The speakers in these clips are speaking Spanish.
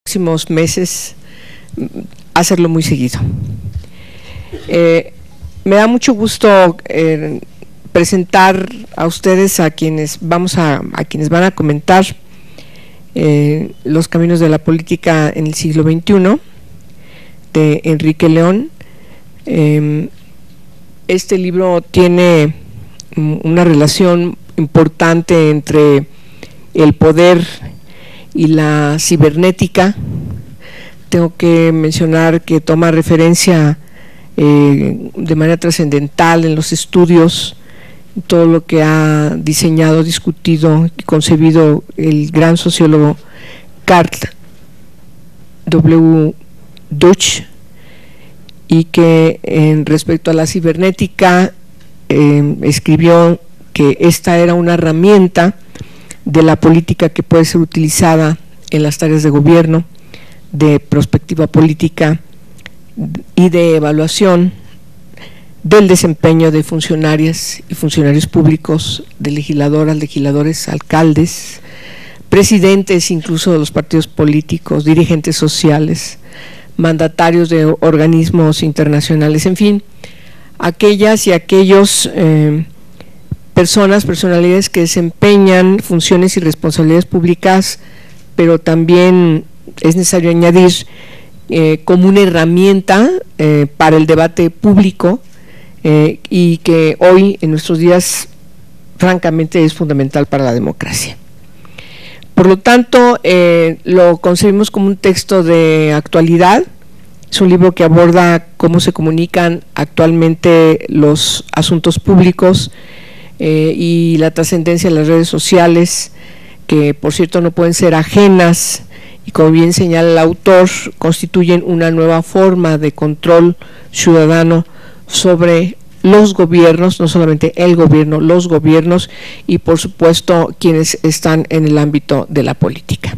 próximos meses hacerlo muy seguido. Me da mucho gusto presentar a ustedes a quienes quienes van a comentar Los caminos de la política en el siglo XXI, de Enrique León. Este libro tiene una relación importante entre el poder y la cibernética. Tengo que mencionar que toma referencia de manera trascendental en los estudios todo lo que ha diseñado, discutido y concebido el gran sociólogo Carl W. Deutsch, y que respecto a la cibernética escribió que esta era una herramienta de la política que puede ser utilizada en las tareas de gobierno, de prospectiva política y de evaluación del desempeño de funcionarias y funcionarios públicos, de legisladoras, legisladores, alcaldes, presidentes incluso de los partidos políticos, dirigentes sociales, mandatarios de organismos internacionales, en fin, aquellas y aquellos personalidades que desempeñan funciones y responsabilidades públicas, pero también es necesario añadir como una herramienta para el debate público y que hoy en nuestros días francamente es fundamental para la democracia. Por lo tanto, lo concebimos como un texto de actualidad. Es un libro que aborda cómo se comunican actualmente los asuntos públicos y la trascendencia de las redes sociales, que por cierto no pueden ser ajenas y, como bien señala el autor, constituyen una nueva forma de control ciudadano sobre los gobiernos, no solamente el gobierno, los gobiernos y por supuesto quienes están en el ámbito de la política.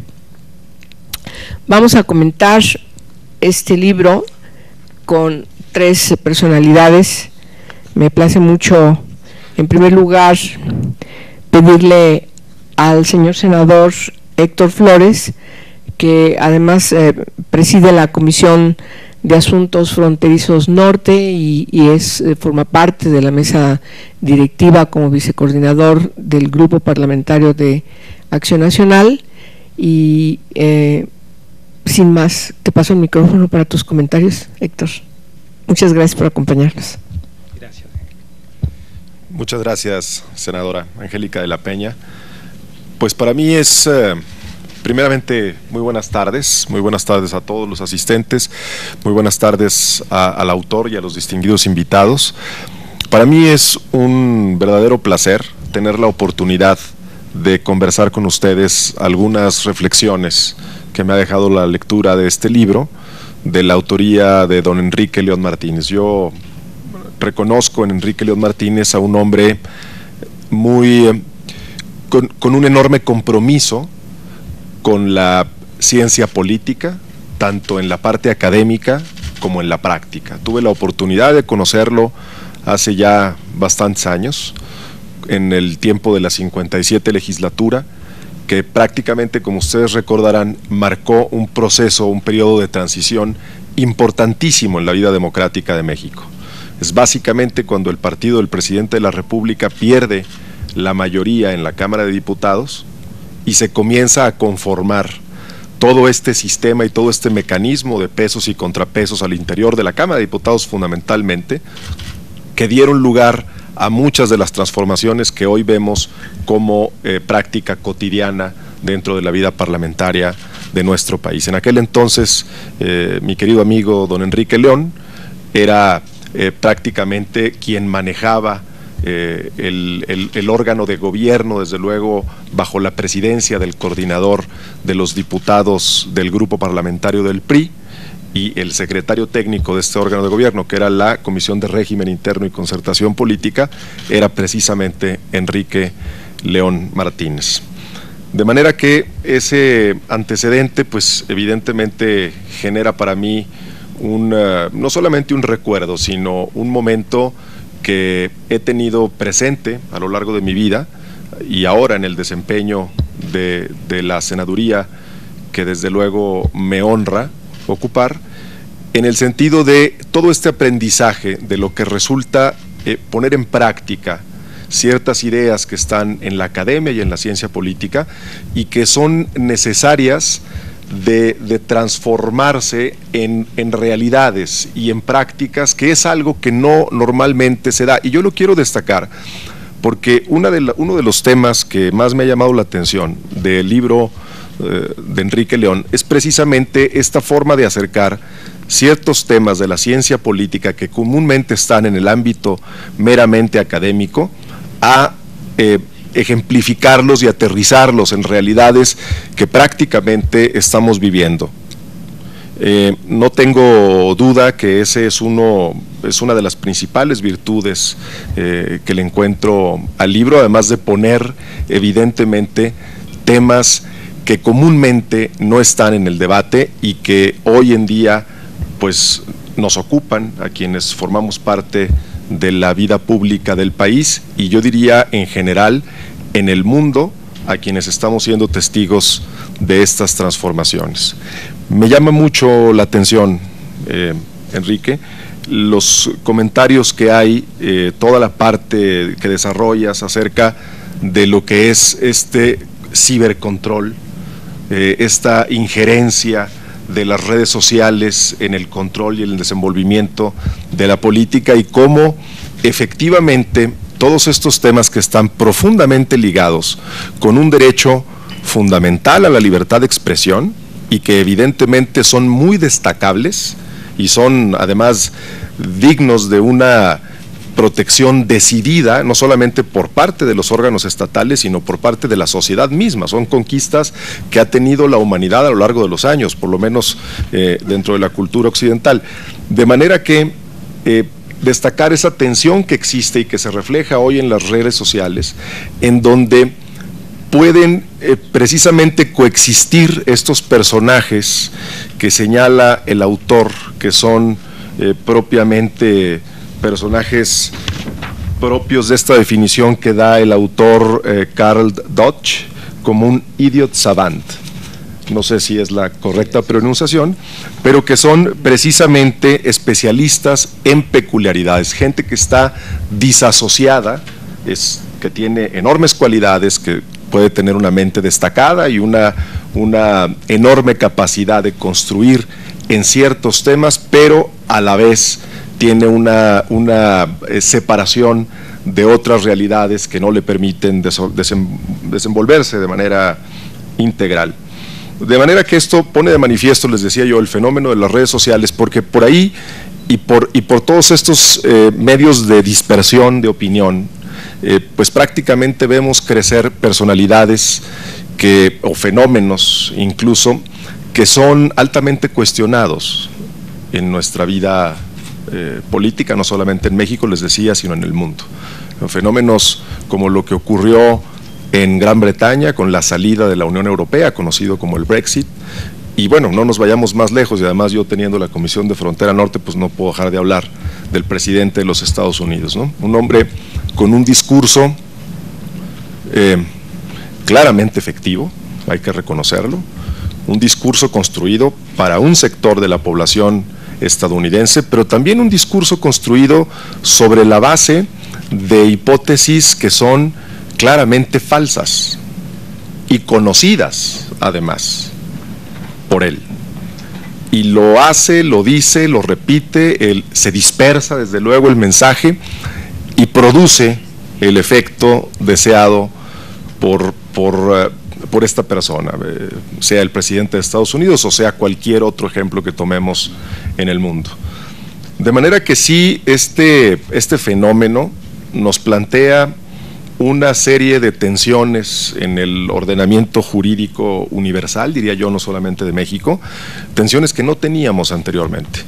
Vamos a comentar este libro con tres personalidades. Me place mucho, en primer lugar, pedirle al señor senador Héctor Flores, que además preside la Comisión de Asuntos Fronterizos Norte y forma parte de la mesa directiva como vicecoordinador del Grupo Parlamentario de Acción Nacional. Y sin más, te paso el micrófono para tus comentarios, Héctor. Muchas gracias por acompañarnos. Gracias. Muchas gracias, senadora Angélica de la Peña. Pues para mí es, primeramente, muy buenas tardes a todos los asistentes, muy buenas tardes al autor y a los distinguidos invitados. Para mí es un verdadero placer tener la oportunidad de conversar con ustedes algunas reflexiones que me ha dejado la lectura de este libro, de la autoría de don Enrique León Martínez. Yo reconozco en Enrique León Martínez a un hombre con un enorme compromiso con la ciencia política, tanto en la parte académica como en la práctica. Tuve la oportunidad de conocerlo hace ya bastantes años, en el tiempo de la 57 legislatura, que prácticamente, como ustedes recordarán, marcó un proceso, un periodo de transición importantísimo en la vida democrática de México. Es básicamente cuando el partido del presidente de la República pierde la mayoría en la Cámara de Diputados y se comienza a conformar todo este sistema y todo este mecanismo de pesos y contrapesos al interior de la Cámara de Diputados, fundamentalmente, que dieron lugar a muchas de las transformaciones que hoy vemos como práctica cotidiana dentro de la vida parlamentaria de nuestro país. En aquel entonces, mi querido amigo don Enrique León era prácticamente quien manejaba el órgano de gobierno, desde luego bajo la presidencia del coordinador de los diputados del grupo parlamentario del PRI, y el secretario técnico de este órgano de gobierno, que era la Comisión de Régimen Interno y Concertación Política, era precisamente Enrique León Martínez. De manera que ese antecedente, pues evidentemente genera para mí no solamente un recuerdo, sino un momento que he tenido presente a lo largo de mi vida y ahora en el desempeño de la senaduría que desde luego me honra ocupar, en el sentido de todo este aprendizaje de lo que resulta poner en práctica ciertas ideas que están en la academia y en la ciencia política y que son necesarias de transformarse en realidades y en prácticas, que es algo que no normalmente se da. Y yo lo quiero destacar porque uno de los temas que más me ha llamado la atención del libro de Enrique León es precisamente esta forma de acercar ciertos temas de la ciencia política que comúnmente están en el ámbito meramente académico a ejemplificarlos y aterrizarlos en realidades que prácticamente estamos viviendo. No tengo duda que ese es una de las principales virtudes que le encuentro al libro, además de poner evidentemente temas que comúnmente no están en el debate y que hoy en día pues nos ocupan a quienes formamos parte de la vida pública del país y yo diría en general en el mundo a quienes estamos siendo testigos de estas transformaciones. Me llama mucho la atención, Enrique, los comentarios que hay, toda la parte que desarrollas acerca de lo que es este cibercontrol, esta injerencia de las redes sociales en el control y el desenvolvimiento de la política y cómo efectivamente todos estos temas que están profundamente ligados con un derecho fundamental a la libertad de expresión y que evidentemente son muy destacables y son además dignos de una protección decidida, no solamente por parte de los órganos estatales, sino por parte de la sociedad misma. Son conquistas que ha tenido la humanidad a lo largo de los años, por lo menos dentro de la cultura occidental. De manera que destacar esa tensión que existe y que se refleja hoy en las redes sociales, en donde pueden precisamente coexistir estos personajes que señala el autor, que son propiamente personajes propios de esta definición que da el autor Karl Dodge como un idiot savant. No sé si es la correcta pronunciación, pero que son precisamente especialistas en peculiaridades, gente que está disasociada, que tiene enormes cualidades, que puede tener una mente destacada y una enorme capacidad de construir en ciertos temas, pero a la vez tiene una separación de otras realidades que no le permiten desenvolverse de manera integral. De manera que esto pone de manifiesto, les decía yo, el fenómeno de las redes sociales, porque por ahí y por todos estos medios de dispersión de opinión, pues prácticamente vemos crecer personalidades o fenómenos incluso que son altamente cuestionados en nuestra vida política, no solamente en México, les decía, sino en el mundo. Fenómenos como lo que ocurrió en Gran Bretaña con la salida de la Unión Europea, conocido como el Brexit, y bueno, no nos vayamos más lejos, y además yo teniendo la Comisión de Frontera Norte, pues no puedo dejar de hablar del presidente de los Estados Unidos, ¿no? Un hombre con un discurso claramente efectivo, hay que reconocerlo, un discurso construido para un sector de la población estadounidense, pero también un discurso construido sobre la base de hipótesis que son claramente falsas y conocidas además por él. Y lo hace, lo dice, lo repite, se dispersa desde luego el mensaje y produce el efecto deseado por esta persona, sea el presidente de Estados Unidos o sea cualquier otro ejemplo que tomemos en el mundo. De manera que sí, este fenómeno nos plantea una serie de tensiones en el ordenamiento jurídico universal, diría yo, no solamente de México, tensiones que no teníamos anteriormente.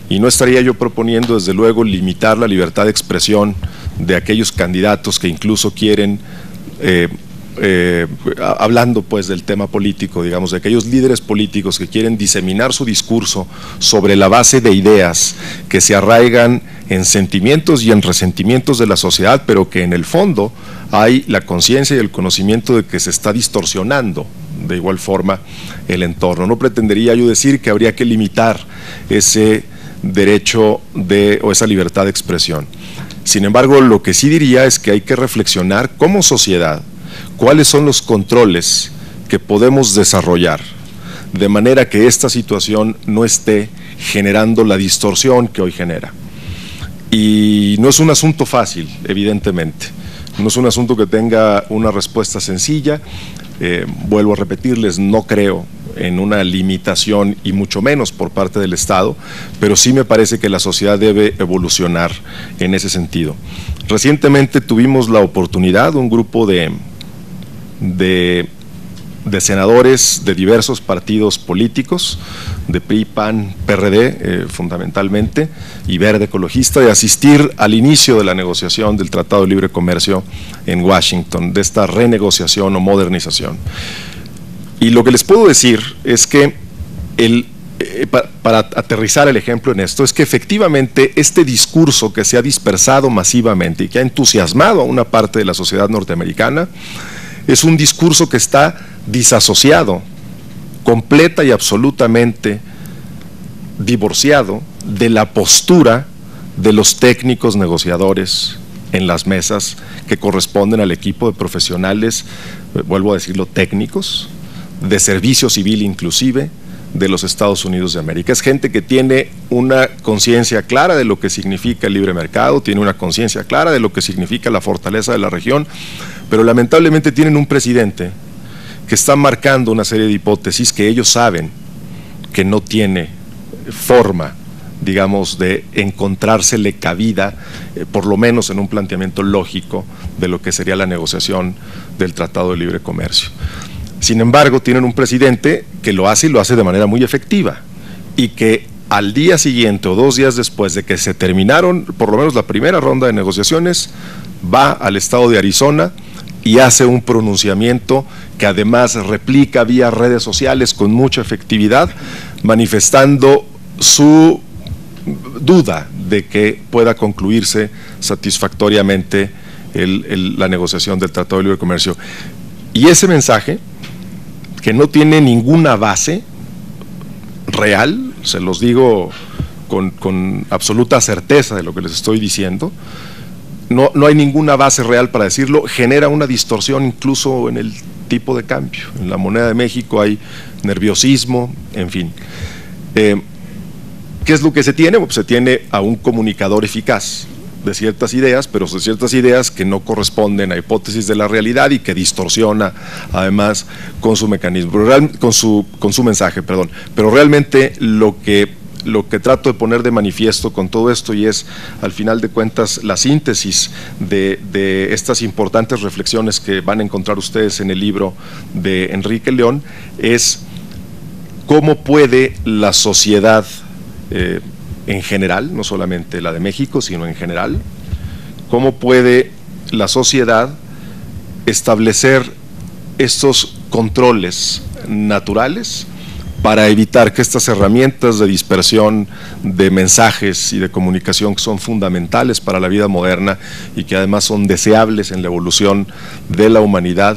Y no estaría yo proponiendo, desde luego, limitar la libertad de expresión de aquellos candidatos que incluso quieren, hablando pues del tema político, digamos, de aquellos líderes políticos que quieren diseminar su discurso sobre la base de ideas que se arraigan en sentimientos y en resentimientos de la sociedad, pero que en el fondo hay la conciencia y el conocimiento de que se está distorsionando de igual forma el entorno. No pretendería yo decir que habría que limitar ese derecho o esa libertad de expresión. Sin embargo, lo que sí diría es que hay que reflexionar como sociedad cuáles son los controles que podemos desarrollar de manera que esta situación no esté generando la distorsión que hoy genera. Y no es un asunto fácil, evidentemente. No es un asunto que tenga una respuesta sencilla. Vuelvo a repetirles, no creo en una limitación y mucho menos por parte del Estado, pero sí me parece que la sociedad debe evolucionar en ese sentido. Recientemente tuvimos la oportunidad, un grupo de senadores de diversos partidos políticos, de PRI, PAN, PRD fundamentalmente, y Verde Ecologista, de asistir al inicio de la negociación del Tratado de Libre Comercio en Washington, de esta renegociación o modernización. Y lo que les puedo decir es que, para aterrizar el ejemplo en esto, es que efectivamente este discurso que se ha dispersado masivamente y que ha entusiasmado a una parte de la sociedad norteamericana, es un discurso que está disasociado, completa y absolutamente divorciado de la postura de los técnicos negociadores en las mesas que corresponden al equipo de profesionales, vuelvo a decirlo, técnicos, de servicio civil inclusive, de los Estados Unidos de América. Es gente que tiene una conciencia clara de lo que significa el libre mercado, tiene una conciencia clara de lo que significa la fortaleza de la región, pero lamentablemente tienen un presidente que está marcando una serie de hipótesis que ellos saben que no tiene forma, digamos, de encontrársele cabida, por lo menos en un planteamiento lógico de lo que sería la negociación del Tratado de Libre Comercio. Sin embargo, tienen un presidente que lo hace y lo hace de manera muy efectiva, y que al día siguiente o 2 días después de que se terminaron por lo menos la primera ronda de negociaciones, va al estado de Arizona y hace un pronunciamiento que además replica vía redes sociales con mucha efectividad, manifestando su duda de que pueda concluirse satisfactoriamente la negociación del Tratado de Libre Comercio. Y ese mensaje, que no tiene ninguna base real, se los digo con absoluta certeza de lo que les estoy diciendo, no hay ninguna base real para decirlo, genera una distorsión incluso en el tipo de cambio. En la moneda de México hay nerviosismo, en fin. ¿Qué es lo que se tiene? Pues se tiene a un comunicador eficaz de ciertas ideas, pero de ciertas ideas que no corresponden a hipótesis de la realidad y que distorsiona además con su mecanismo, con su mensaje, perdón. Pero realmente lo que trato de poner de manifiesto con todo esto, y es al final de cuentas la síntesis de estas importantes reflexiones que van a encontrar ustedes en el libro de Enrique León, es cómo puede la sociedad en general, no solamente la de México, sino en general, cómo puede la sociedad establecer estos controles naturales para evitar que estas herramientas de dispersión de mensajes y de comunicación, que son fundamentales para la vida moderna y que además son deseables en la evolución de la humanidad,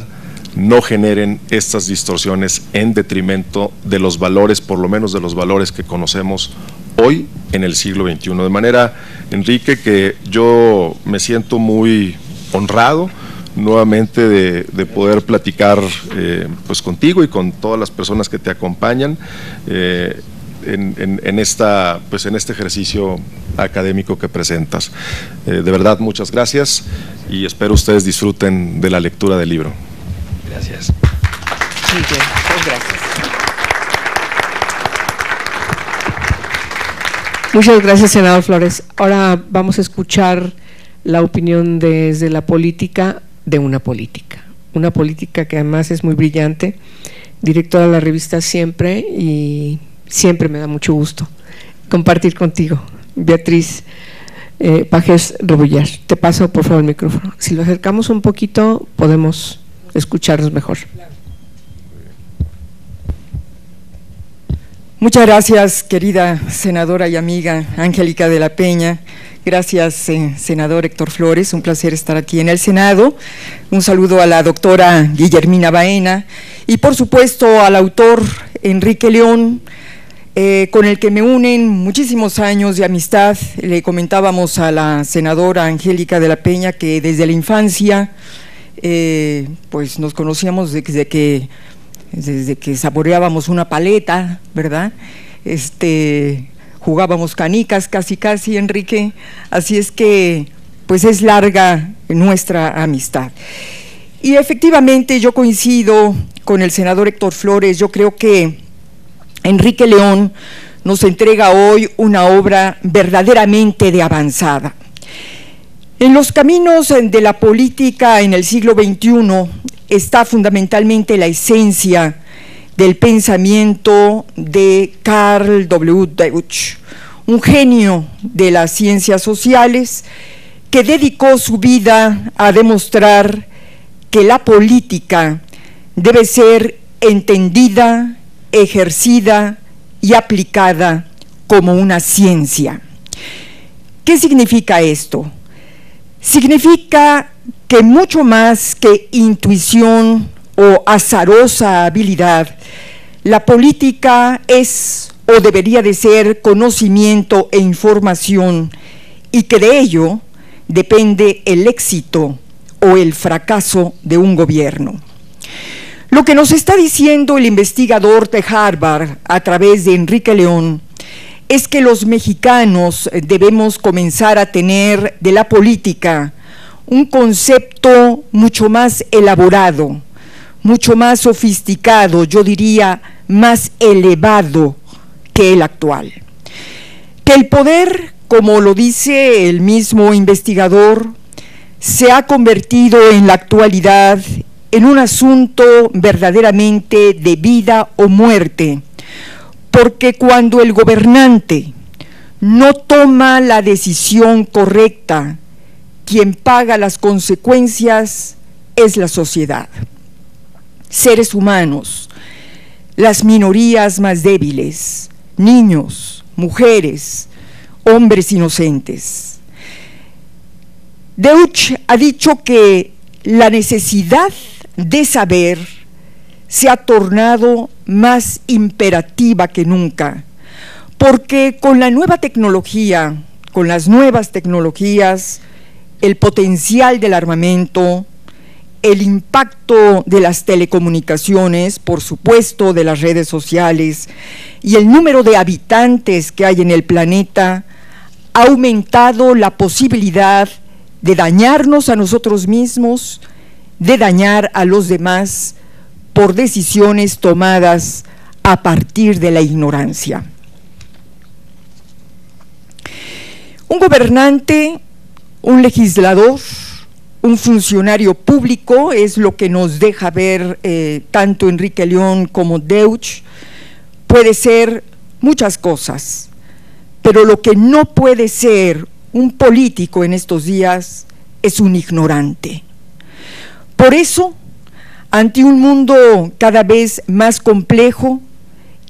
no generen estas distorsiones en detrimento de los valores, por lo menos de los valores que conocemos hoy en el siglo XXI. De manera, Enrique, que yo me siento muy honrado nuevamente de poder platicar pues contigo y con todas las personas que te acompañan en este ejercicio académico que presentas. De verdad, muchas gracias y espero ustedes disfruten de la lectura del libro. Gracias. Muy bien, muchas gracias. Muchas gracias, senador Flores. Ahora vamos a escuchar la opinión desde la política de una política que además es muy brillante, directora de la revista Siempre, y siempre me da mucho gusto compartir contigo, Beatriz Pajes Rebollar. Te paso por favor el micrófono. Si lo acercamos un poquito podemos escucharnos mejor. Muchas gracias, querida senadora y amiga Angélica de la Peña. Gracias, senador Héctor Flores, un placer estar aquí en el Senado. Un saludo a la doctora Guillermina Baena y, por supuesto, al autor Enrique León, con el que me unen muchísimos años de amistad. Le comentábamos a la senadora Angélica de la Peña que desde la infancia pues nos conocíamos desde que saboreábamos una paleta, ¿verdad? Jugábamos canicas casi, Enrique, así es que pues es larga nuestra amistad. Y efectivamente yo coincido con el senador Héctor Flores. Yo creo que Enrique León nos entrega hoy una obra verdaderamente de avanzada. En los caminos de la política en el siglo XXI está fundamentalmente la esencia del pensamiento de Carl W. Deutsch, un genio de las ciencias sociales que dedicó su vida a demostrar que la política debe ser entendida, ejercida y aplicada como una ciencia. ¿Qué significa esto? Significa que mucho más que intuición o azarosa habilidad, la política es o debería de ser conocimiento e información, y que de ello depende el éxito o el fracaso de un gobierno. Lo que nos está diciendo el investigador de Harvard a través de Enrique León es que los mexicanos debemos comenzar a tener de la política un concepto mucho más elaborado, mucho más sofisticado, yo diría más elevado que el actual. Que el poder, como lo dice el mismo investigador, se ha convertido en la actualidad en un asunto verdaderamente de vida o muerte, porque cuando el gobernante no toma la decisión correcta, quien paga las consecuencias es la sociedad. Seres humanos, las minorías más débiles, niños, mujeres, hombres inocentes. Deutsch ha dicho que la necesidad de saber se ha tornado más imperativa que nunca, porque con la nueva tecnología, con las nuevas tecnologías, el potencial del armamento, el impacto de las telecomunicaciones, por supuesto de las redes sociales, y el número de habitantes que hay en el planeta, ha aumentado la posibilidad de dañarnos a nosotros mismos, de dañar a los demás por decisiones tomadas a partir de la ignorancia. Un gobernante, un legislador, un funcionario público, es lo que nos deja ver tanto Enrique León como Deutsch, puede ser muchas cosas, pero lo que no puede ser un político en estos días es un ignorante. Por eso, ante un mundo cada vez más complejo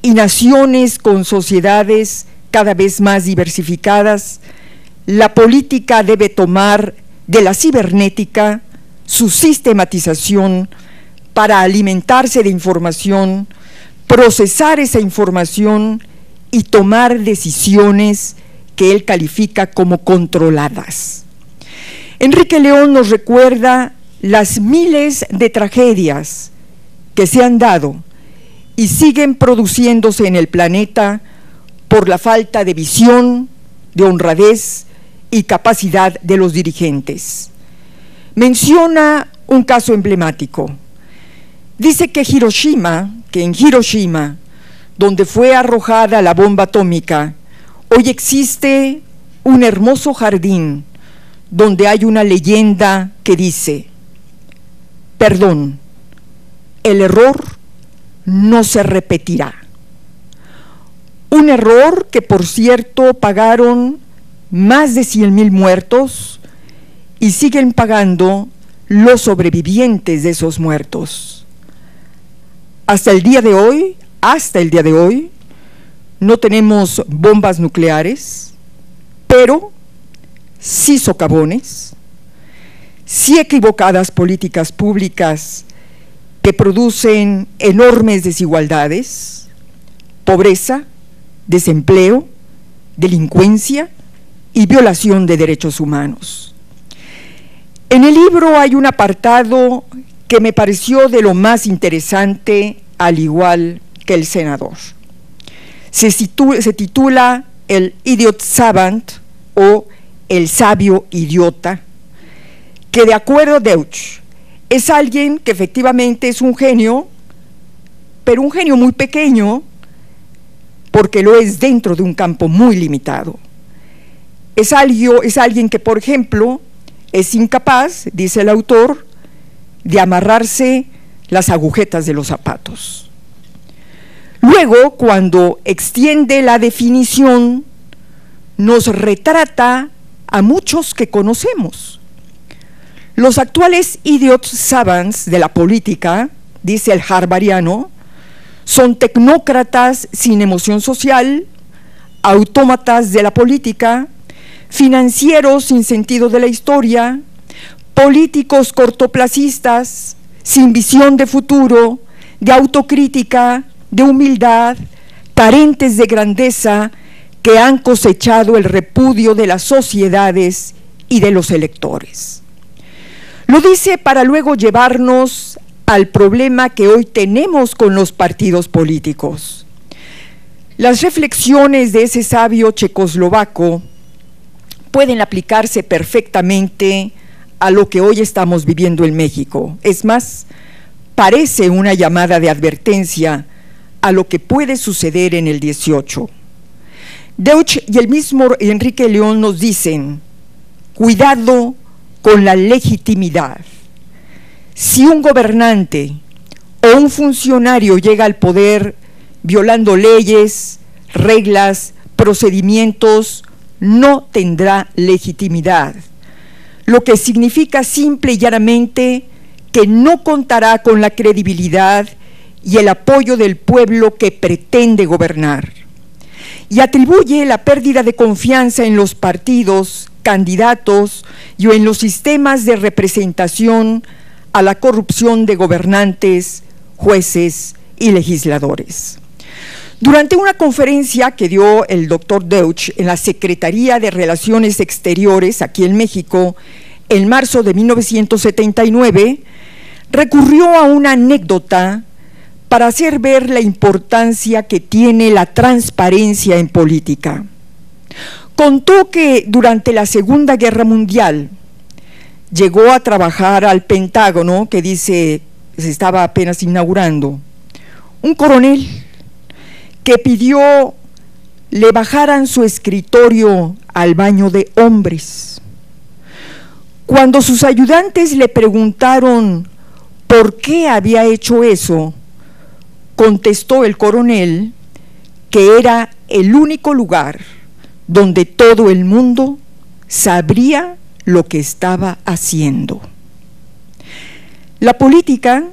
y naciones con sociedades cada vez más diversificadas, la política debe tomar de la cibernética su sistematización para alimentarse de información, procesar esa información y tomar decisiones que él califica como controladas. Enrique León nos recuerda las miles de tragedias que se han dado y siguen produciéndose en el planeta por la falta de visión, de honradez y capacidad de los dirigentes. Menciona un caso emblemático. Dice que en Hiroshima, donde fue arrojada la bomba atómica, hoy existe un hermoso jardín donde hay una leyenda que dice: perdón, el error no se repetirá. Un error que, por cierto, pagaron más de 100,000 muertos y siguen pagando los sobrevivientes de esos muertos. Hasta el día de hoy, no tenemos bombas nucleares, pero sí socavones, sí equivocadas políticas públicas que producen enormes desigualdades, pobreza, desempleo, delincuencia y violación de derechos humanos. En el libro hay un apartado que me pareció de lo más interesante, al igual que el senador. Se titula El Idiot Savant, o El sabio idiota, que de acuerdo a Deutsch es alguien que efectivamente es un genio, pero un genio muy pequeño, porque lo es dentro de un campo muy limitado. Es alguien que, por ejemplo, es incapaz, dice el autor, de amarrarse las agujetas de los zapatos. Luego, cuando extiende la definición, nos retrata a muchos que conocemos. Los actuales idiot savants de la política, dice el harvariano, son tecnócratas sin emoción social, autómatas de la política, financieros sin sentido de la historia, políticos cortoplacistas, sin visión de futuro, de autocrítica, de humildad, carentes de grandeza, que han cosechado el repudio de las sociedades y de los electores. Lo dice para luego llevarnos al problema que hoy tenemos con los partidos políticos. Las reflexiones de ese sabio checoslovaco pueden aplicarse perfectamente a lo que hoy estamos viviendo en México. Es más, parece una llamada de advertencia a lo que puede suceder en el 18. Deutsch y el mismo Enrique León nos dicen: cuidado con la legitimidad. Si un gobernante o un funcionario llega al poder violando leyes, reglas, procedimientos, no tendrá legitimidad, lo que significa simple y llanamente que no contará con la credibilidad y el apoyo del pueblo que pretende gobernar. Y atribuye la pérdida de confianza en los partidos, candidatos y en los sistemas de representación a la corrupción de gobernantes, jueces y legisladores. Durante una conferencia que dio el doctor Deutsch en la Secretaría de Relaciones Exteriores aquí en México en marzo de 1979, recurrió a una anécdota para hacer ver la importancia que tiene la transparencia en política. Contó que durante la Segunda Guerra Mundial llegó a trabajar al Pentágono, que dice se estaba apenas inaugurando, un coronel que pidió le bajaran su escritorio al baño de hombres. Cuando sus ayudantes le preguntaron por qué había hecho eso, contestó el coronel que era el único lugar donde todo el mundo sabría lo que estaba haciendo. La política,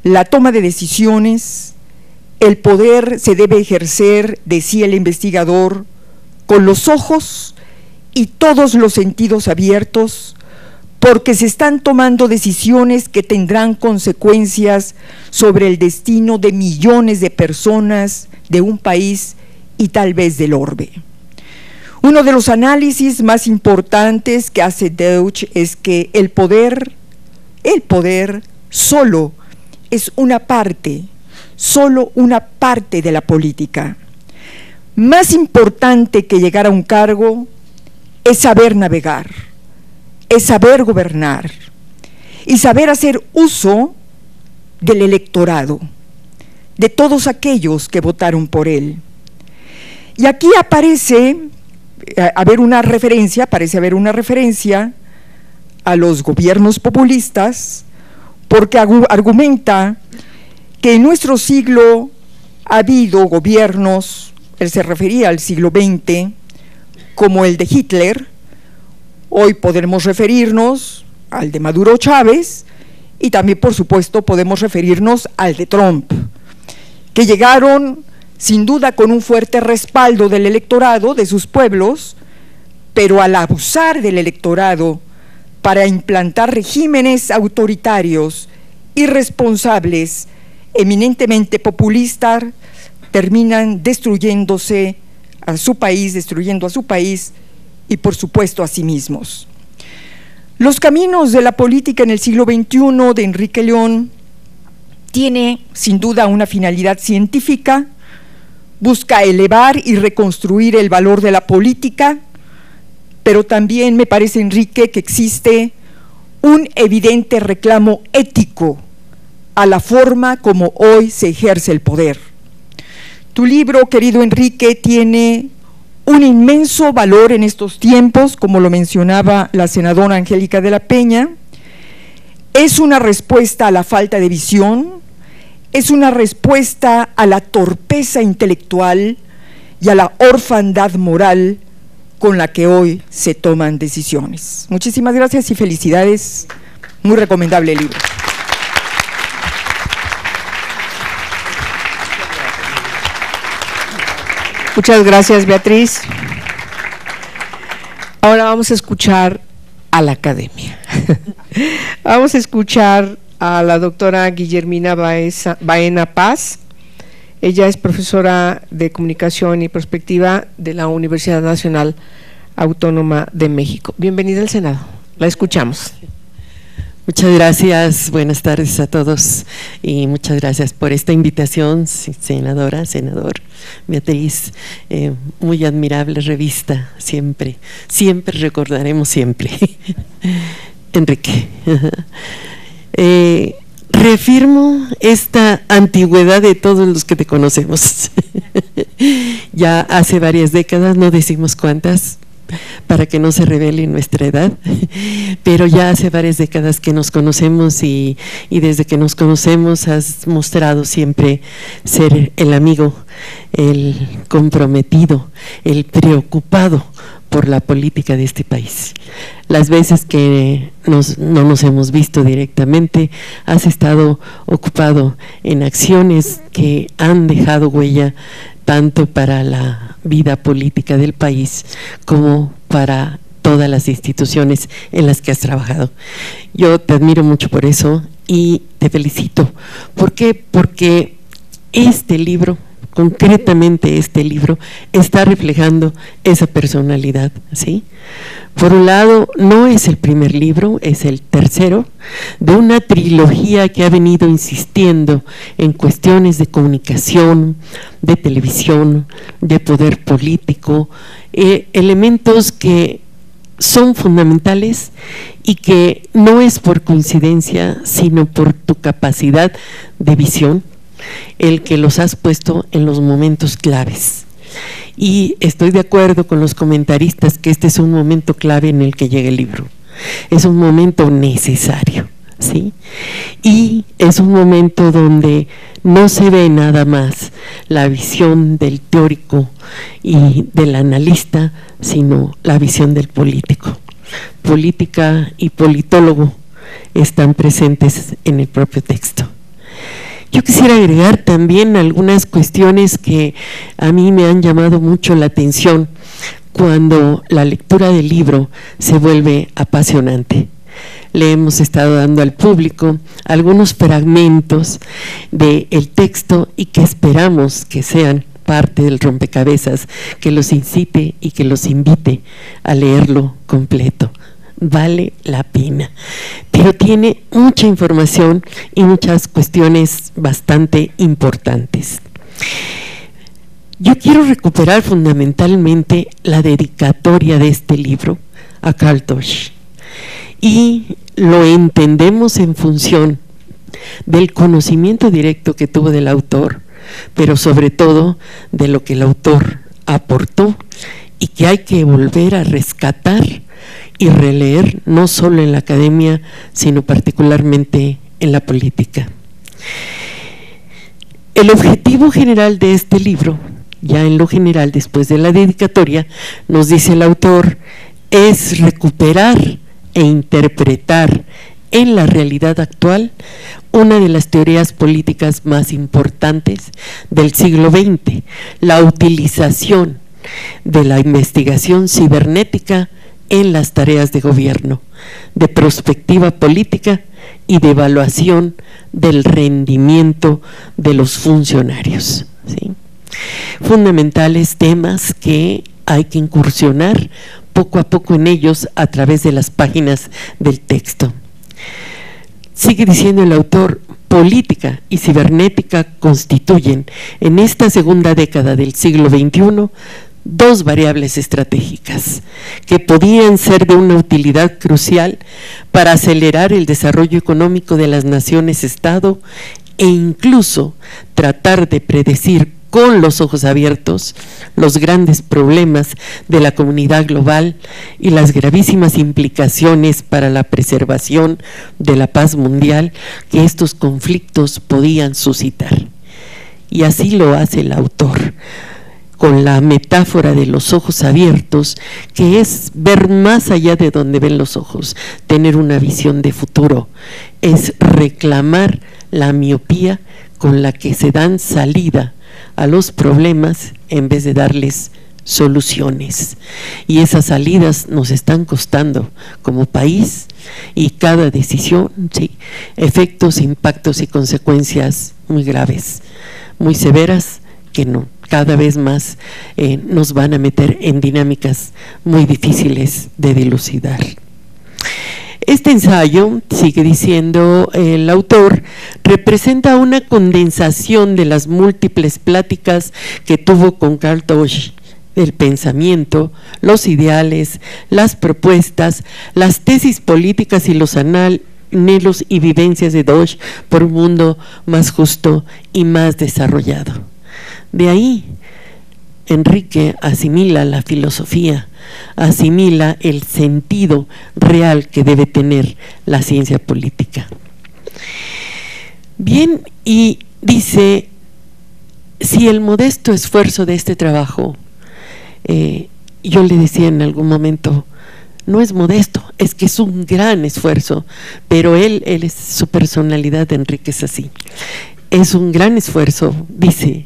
la toma de decisiones, el poder se debe ejercer, decía el investigador, con los ojos y todos los sentidos abiertos, porque se están tomando decisiones que tendrán consecuencias sobre el destino de millones de personas de un país y tal vez del orbe. Uno de los análisis más importantes que hace Deutsch es que el poder solo es una parte, solo una parte de la política. Más importante que llegar a un cargo es saber navegar, es saber gobernar y saber hacer uso del electorado, de todos aquellos que votaron por él. Y aquí parece haber una referencia a los gobiernos populistas, porque argumenta que en nuestro siglo ha habido gobiernos, él se refería al siglo XX, como el de Hitler. Hoy podemos referirnos al de Maduro Chávez y también, por supuesto, podemos referirnos al de Trump, que llegaron sin duda con un fuerte respaldo del electorado, de sus pueblos, pero al abusar del electorado para implantar regímenes autoritarios, irresponsables, eminentemente populistas, terminan destruyendo a su país y por supuesto a sí mismos. Los caminos de la política en el siglo XXI de Enrique León tiene sin duda una finalidad científica, busca elevar y reconstruir el valor de la política, pero también me parece, Enrique, que existe un evidente reclamo ético a la forma como hoy se ejerce el poder. Tu libro, querido Enrique, tiene un inmenso valor en estos tiempos, como lo mencionaba la senadora Angélica de la Peña. Es una respuesta a la falta de visión, es una respuesta a la torpeza intelectual y a la orfandad moral con la que hoy se toman decisiones. Muchísimas gracias y felicidades. Muy recomendable el libro. Muchas gracias, Beatriz. Ahora vamos a escuchar a la academia. Vamos a escuchar a la doctora Guillermina Baena Paz. Ella es profesora de Comunicación y Perspectiva de la Universidad Nacional Autónoma de México. Bienvenida al Senado, la escuchamos. Muchas gracias, buenas tardes a todos y muchas gracias por esta invitación, senadora, senador, Beatriz, muy admirable revista, siempre recordaremos siempre. Enrique, reafirmo esta antigüedad de todos los que te conocemos. Ya hace varias décadas, no decimos cuántas, para que no se revele nuestra edad, pero ya hace varias décadas que nos conocemos y desde que nos conocemos has mostrado siempre ser el amigo, el comprometido, el preocupado por la política de este país. Las veces que no nos hemos visto directamente, has estado ocupado en acciones que han dejado huella tanto para la vida política del país como para todas las instituciones en las que has trabajado. Yo te admiro mucho por eso y te felicito. ¿Por qué? Porque este libro, concretamente este libro, está reflejando esa personalidad, ¿sí? Por un lado, no es el primer libro, es el tercero de una trilogía que ha venido insistiendo en cuestiones de comunicación, de televisión, de poder político, elementos que son fundamentales y que no es por coincidencia, sino por tu capacidad de visión, el que los has puesto en los momentos claves. Y estoy de acuerdo con los comentaristas que este es un momento clave en el que llega el libro. Es un momento necesario, ¿sí? Y es un momento donde no se ve nada más la visión del teórico y del analista, sino la visión del político. Política y politólogo están presentes en el propio texto. Yo quisiera agregar también algunas cuestiones que a mí me han llamado mucho la atención cuando la lectura del libro se vuelve apasionante. Le hemos estado dando al público algunos fragmentos del texto y que esperamos que sean parte del rompecabezas, que los incite y que los invite a leerlo completo. Vale la pena, pero tiene mucha información y muchas cuestiones bastante importantes. Yo quiero recuperar fundamentalmente la dedicatoria de este libro a Carl Tosh y lo entendemos en función del conocimiento directo que tuvo del autor, pero sobre todo de lo que el autor aportó y que hay que volver a rescatar y releer, no solo en la academia, sino particularmente en la política. El objetivo general de este libro, ya en lo general, después de la dedicatoria, nos dice el autor, es recuperar e interpretar en la realidad actual una de las teorías políticas más importantes del siglo XX, la utilización de la investigación cibernética en las tareas de gobierno, de prospectiva política y de evaluación del rendimiento de los funcionarios, ¿sí? Fundamentales temas que hay que incursionar poco a poco en ellos a través de las páginas del texto. Sigue diciendo el autor: política y cibernética constituyen en esta segunda década del siglo XXI dos variables estratégicas que podían ser de una utilidad crucial para acelerar el desarrollo económico de las naciones-estado e incluso tratar de predecir con los ojos abiertos los grandes problemas de la comunidad global y las gravísimas implicaciones para la preservación de la paz mundial que estos conflictos podían suscitar. Y así lo hace el autor, con la metáfora de los ojos abiertos, que es ver más allá de donde ven los ojos, tener una visión de futuro, es reclamar la miopía con la que se dan salida a los problemas en vez de darles soluciones. Y esas salidas nos están costando como país, y cada decisión, sí, efectos, impactos y consecuencias muy graves, muy severas, que no, cada vez más nos van a meter en dinámicas muy difíciles de dilucidar. Este ensayo, sigue diciendo el autor, representa una condensación de las múltiples pláticas que tuvo con Carl Dodge, el pensamiento, los ideales, las propuestas, las tesis políticas y los anhelos y vivencias de Dodge por un mundo más justo y más desarrollado. De ahí, Enrique asimila la filosofía, asimila el sentido real que debe tener la ciencia política. Bien, y dice: si el modesto esfuerzo de este trabajo, yo le decía en algún momento, no es modesto, es que es un gran esfuerzo, pero él es, su personalidad de Enrique es así, es un gran esfuerzo, dice.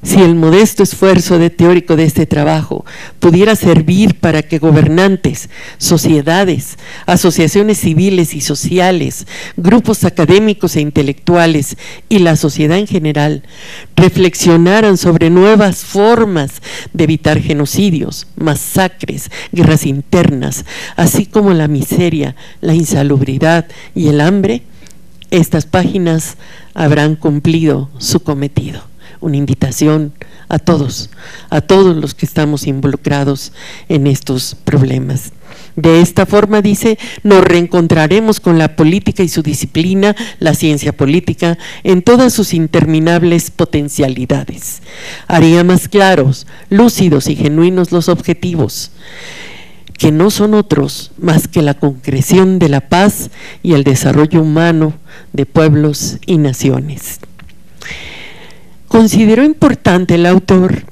Si el modesto esfuerzo teórico de este trabajo pudiera servir para que gobernantes, sociedades, asociaciones civiles y sociales, grupos académicos e intelectuales y la sociedad en general reflexionaran sobre nuevas formas de evitar genocidios, masacres, guerras internas, así como la miseria, la insalubridad y el hambre, estas páginas habrán cumplido su cometido. Una invitación a todos los que estamos involucrados en estos problemas. De esta forma, dice, nos reencontraremos con la política y su disciplina, la ciencia política, en todas sus interminables potencialidades. Haría más claros, lúcidos y genuinos los objetivos, que no son otros más que la concreción de la paz y el desarrollo humano de pueblos y naciones. Consideró importante el autor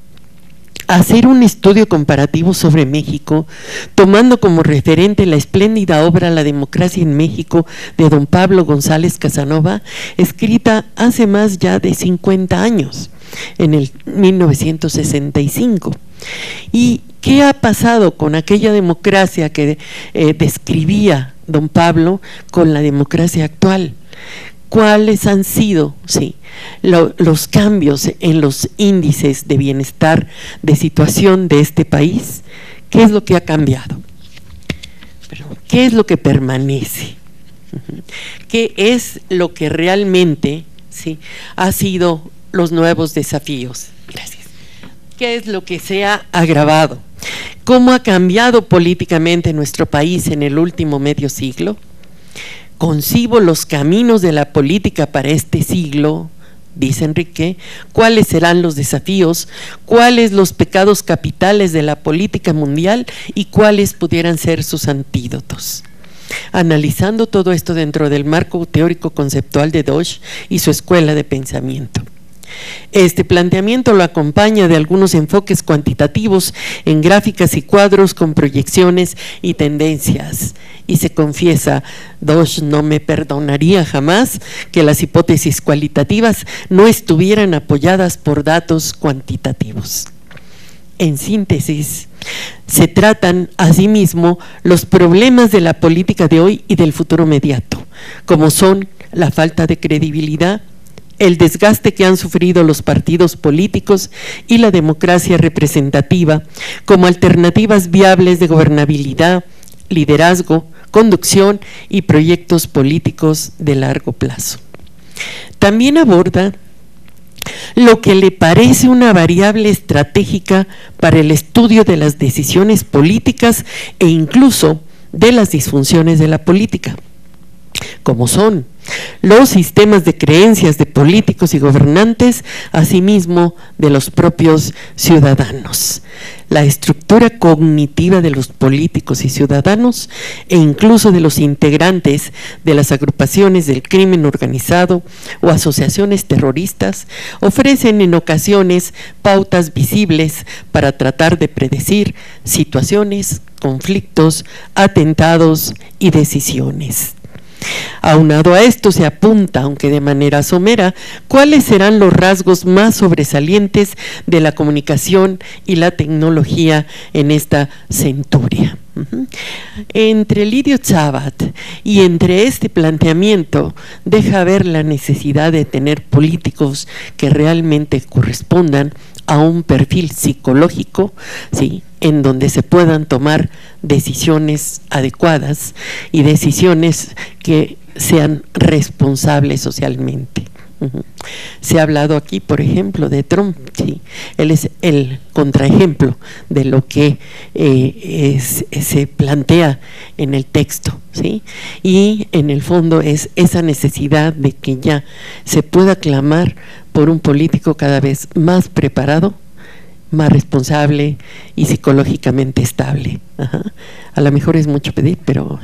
hacer un estudio comparativo sobre México, tomando como referente la espléndida obra La democracia en México de don Pablo González Casanova, escrita hace más ya de 50 años, en el 1965. ¿Y qué ha pasado con aquella democracia que describía don Pablo con la democracia actual? ¿Cuáles han sido los cambios en los índices de bienestar, de situación de este país? ¿Qué es lo que ha cambiado? ¿Qué es lo que permanece? ¿Qué es lo que realmente ha sido los nuevos desafíos? Gracias. ¿Qué es lo que se ha agravado? ¿Cómo ha cambiado políticamente nuestro país en el último medio siglo? Concibo los caminos de la política para este siglo, dice Enrique, cuáles serán los desafíos, cuáles los pecados capitales de la política mundial y cuáles pudieran ser sus antídotos. Analizando todo esto dentro del marco teórico conceptual de Dodge y su escuela de pensamiento. Este planteamiento lo acompaña de algunos enfoques cuantitativos en gráficas y cuadros con proyecciones y tendencias. Y se confiesa, Dosch no me perdonaría jamás que las hipótesis cualitativas no estuvieran apoyadas por datos cuantitativos. En síntesis, se tratan asimismo los problemas de la política de hoy y del futuro inmediato, como son la falta de credibilidad, el desgaste que han sufrido los partidos políticos y la democracia representativa como alternativas viables de gobernabilidad, liderazgo, conducción y proyectos políticos de largo plazo. También aborda lo que le parece una variable estratégica para el estudio de las decisiones políticas e incluso de las disfunciones de la política, como son los sistemas de creencias de políticos y gobernantes, asimismo de los propios ciudadanos, la estructura cognitiva de los políticos y ciudadanos e incluso de los integrantes de las agrupaciones del crimen organizado o asociaciones terroristas, ofrecen en ocasiones pautas visibles para tratar de predecir situaciones, conflictos, atentados y decisiones. Aunado a esto se apunta, aunque de manera somera, cuáles serán los rasgos más sobresalientes de la comunicación y la tecnología en esta centuria. Entre Lidio Chabat y entre este planteamiento deja ver la necesidad de tener políticos que realmente correspondan a un perfil psicológico, ¿sí?, en donde se puedan tomar decisiones adecuadas y decisiones que sean responsables socialmente. Se ha hablado aquí, por ejemplo, de Trump, ¿sí? Él es el contraejemplo de lo que se plantea en el texto, ¿sí? Y en el fondo es esa necesidad de que ya se pueda clamar por un político cada vez más preparado, más responsable y psicológicamente estable. A lo mejor es mucho pedir, pero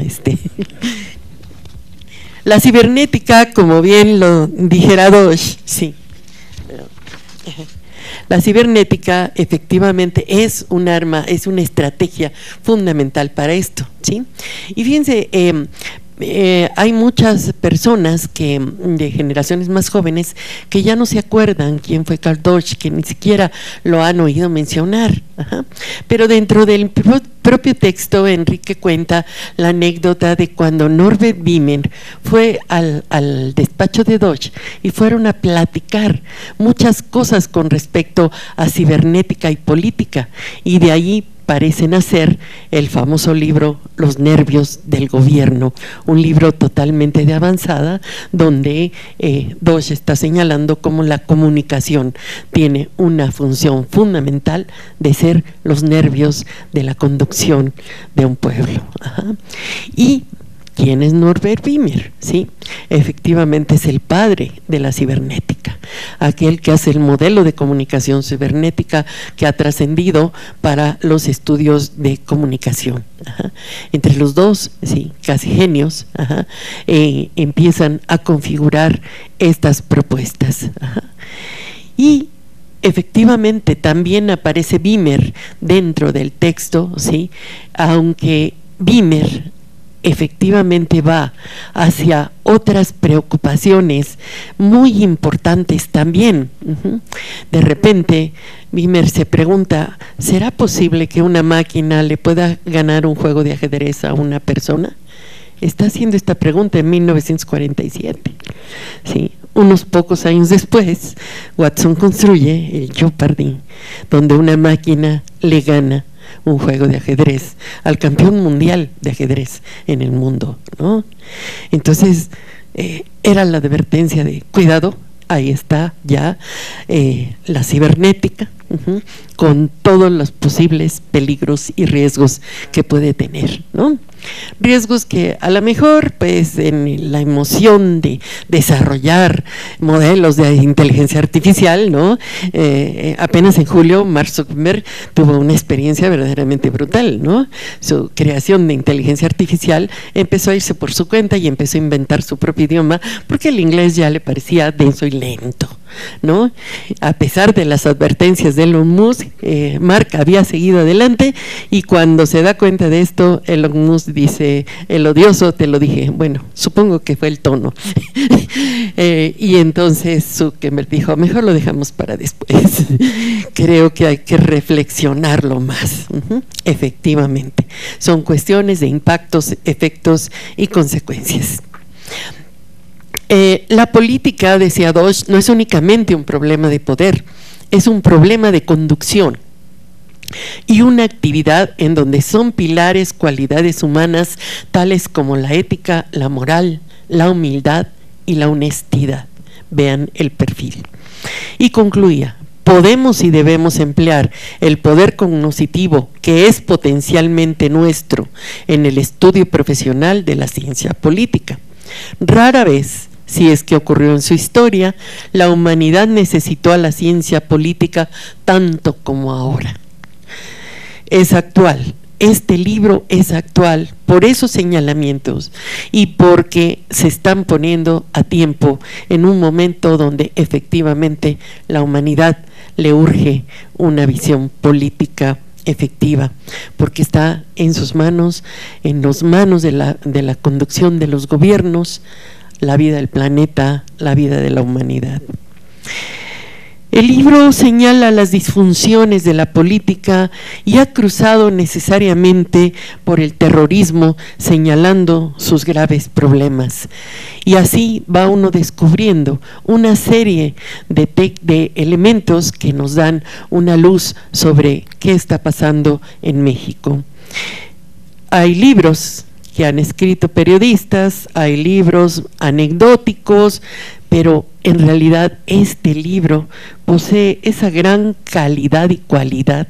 la cibernética, como bien lo dijera Dosch, sí. La cibernética efectivamente es un arma, es una estrategia fundamental para esto, ¿sí? Y fíjense, hay muchas personas de generaciones más jóvenes que ya no se acuerdan quién fue Karl Dosch, que ni siquiera lo han oído mencionar. Pero dentro del propio texto, Enrique cuenta la anécdota de cuando Norbert Wiener fue al despacho de Dosch y fueron a platicar muchas cosas con respecto a cibernética y política, y de ahí parece nacer el famoso libro Los nervios del gobierno, un libro totalmente de avanzada donde Dosch está señalando cómo la comunicación tiene una función fundamental de ser los nervios de la conducción de un pueblo. Y ¿quién es Norbert Wiener? Sí, efectivamente es el padre de la cibernética, aquel que hace el modelo de comunicación cibernética que ha trascendido para los estudios de comunicación. Entre los dos, sí, casi genios, empiezan a configurar estas propuestas. Y efectivamente también aparece Wiener dentro del texto, sí, aunque Wiener efectivamente va hacia otras preocupaciones muy importantes también. De repente Wiener se pregunta, ¿será posible que una máquina le pueda ganar un juego de ajedrez a una persona? Está haciendo esta pregunta en 1947. Sí, unos pocos años después, Watson construye el Jeopardy, donde una máquina le gana un juego de ajedrez al campeón mundial de ajedrez en el mundo, ¿no? Entonces era la advertencia de cuidado, ahí está ya la cibernética, con todos los posibles peligros y riesgos que puede tener, ¿no? Riesgos que a lo mejor, pues, en la emoción de desarrollar modelos de inteligencia artificial, ¿no? Apenas en julio, Mark Zuckerberg tuvo una experiencia verdaderamente brutal, ¿no? Su creación de inteligencia artificial empezó a irse por su cuenta y empezó a inventar su propio idioma porque el inglés ya le parecía denso y lento, ¿no? A pesar de las advertencias de Elon Musk, Mark había seguido adelante, y cuando se da cuenta de esto, Elon Musk dice: el odioso, te lo dije. Bueno, supongo que fue el tono. Y entonces Zuckerberg dijo: mejor lo dejamos para después. Creo que hay que reflexionarlo más. Efectivamente, son cuestiones de impactos, efectos y consecuencias. La política, decía Dosch, no es únicamente un problema de poder, es un problema de conducción y una actividad en donde son pilares cualidades humanas tales como la ética, la moral, la humildad y la honestidad. Vean el perfil. Y concluía: podemos y debemos emplear el poder cognoscitivo que es potencialmente nuestro en el estudio profesional de la ciencia política. Rara vez, si es que ocurrió en su historia, la humanidad necesitó a la ciencia política tanto como ahora. Es actual, este libro es actual por esos señalamientos y porque se están poniendo a tiempo en un momento donde efectivamente la humanidad le urge una visión política efectiva, porque está en sus manos, en las manos de la conducción de los gobiernos, la vida del planeta, la vida de la humanidad. El libro señala las disfunciones de la política y ha cruzado necesariamente por el terrorismo, señalando sus graves problemas. Y así va uno descubriendo una serie de elementos que nos dan una luz sobre qué está pasando en México. Hay libros que han escrito periodistas, hay libros anecdóticos, pero en realidad este libro posee esa gran calidad y cualidad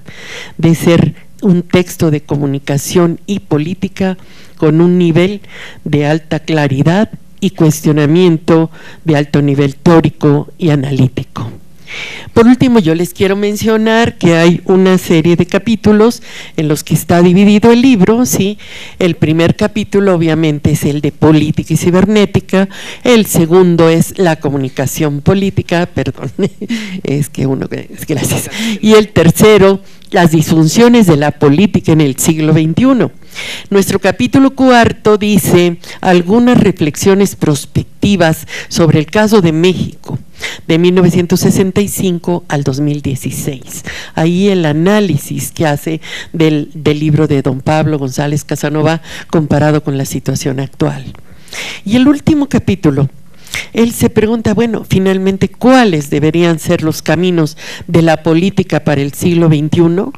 de ser un texto de comunicación y política con un nivel de alta claridad y cuestionamiento de alto nivel teórico y analítico. Por último, yo les quiero mencionar que hay una serie de capítulos en los que está dividido el libro, ¿sí? El primer capítulo obviamente es el de política y cibernética, el segundo es la comunicación política, perdón, gracias, y el tercero, las disfunciones de la política en el siglo XXI. Nuestro capítulo cuarto dice algunas reflexiones prospectivas sobre el caso de México de 1965 al 2016. Ahí el análisis que hace del libro de don Pablo González Casanova comparado con la situación actual. Y el último capítulo, él se pregunta, bueno, finalmente, ¿cuáles deberían ser los caminos de la política para el siglo XXI?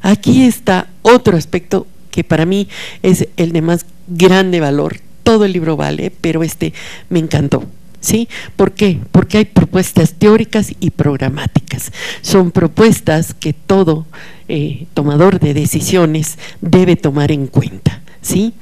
Aquí está otro aspecto que para mí es el de más grande valor. Todo el libro vale, pero este me encantó. ¿Sí? ¿Por qué? Porque hay propuestas teóricas y programáticas. Son propuestas que todo tomador de decisiones debe tomar en cuenta, ¿sí?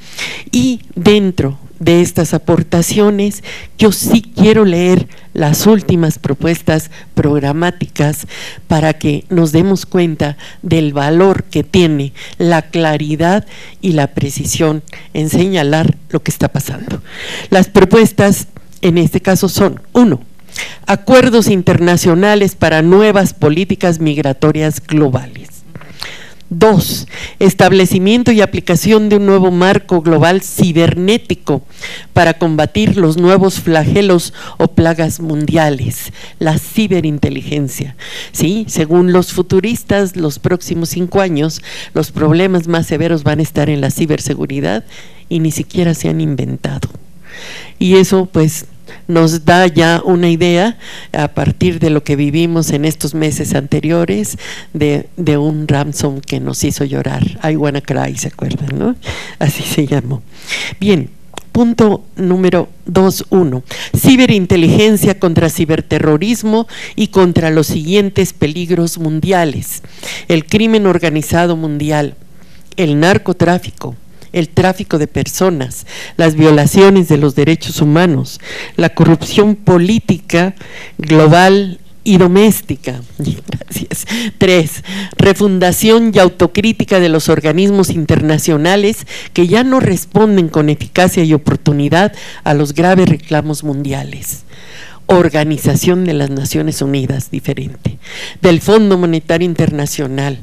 Y dentro de estas aportaciones, yo sí quiero leer las últimas propuestas programáticas para que nos demos cuenta del valor que tiene la claridad y la precisión en señalar lo que está pasando. Las propuestas en este caso son: 1. Acuerdos internacionales para nuevas políticas migratorias globales. 2. Establecimiento y aplicación de un nuevo marco global cibernético para combatir los nuevos flagelos o plagas mundiales, la ciberinteligencia. Sí, según los futuristas, los próximos 5 años, los problemas más severos van a estar en la ciberseguridad y ni siquiera se han inventado. Y eso pues nos da ya una idea a partir de lo que vivimos en estos meses anteriores de un ransom que nos hizo llorar. I Wanna Cry, ¿se acuerdan, no? Así se llamó. Bien, punto número 2.1. Ciberinteligencia contra ciberterrorismo y contra los siguientes peligros mundiales: el crimen organizado mundial, el narcotráfico, el tráfico de personas, las violaciones de los derechos humanos, la corrupción política global y doméstica. Gracias. 3. Refundación y autocrítica de los organismos internacionales que ya no responden con eficacia y oportunidad a los graves reclamos mundiales. Organización de las Naciones Unidas, diferente, del Fondo Monetario Internacional,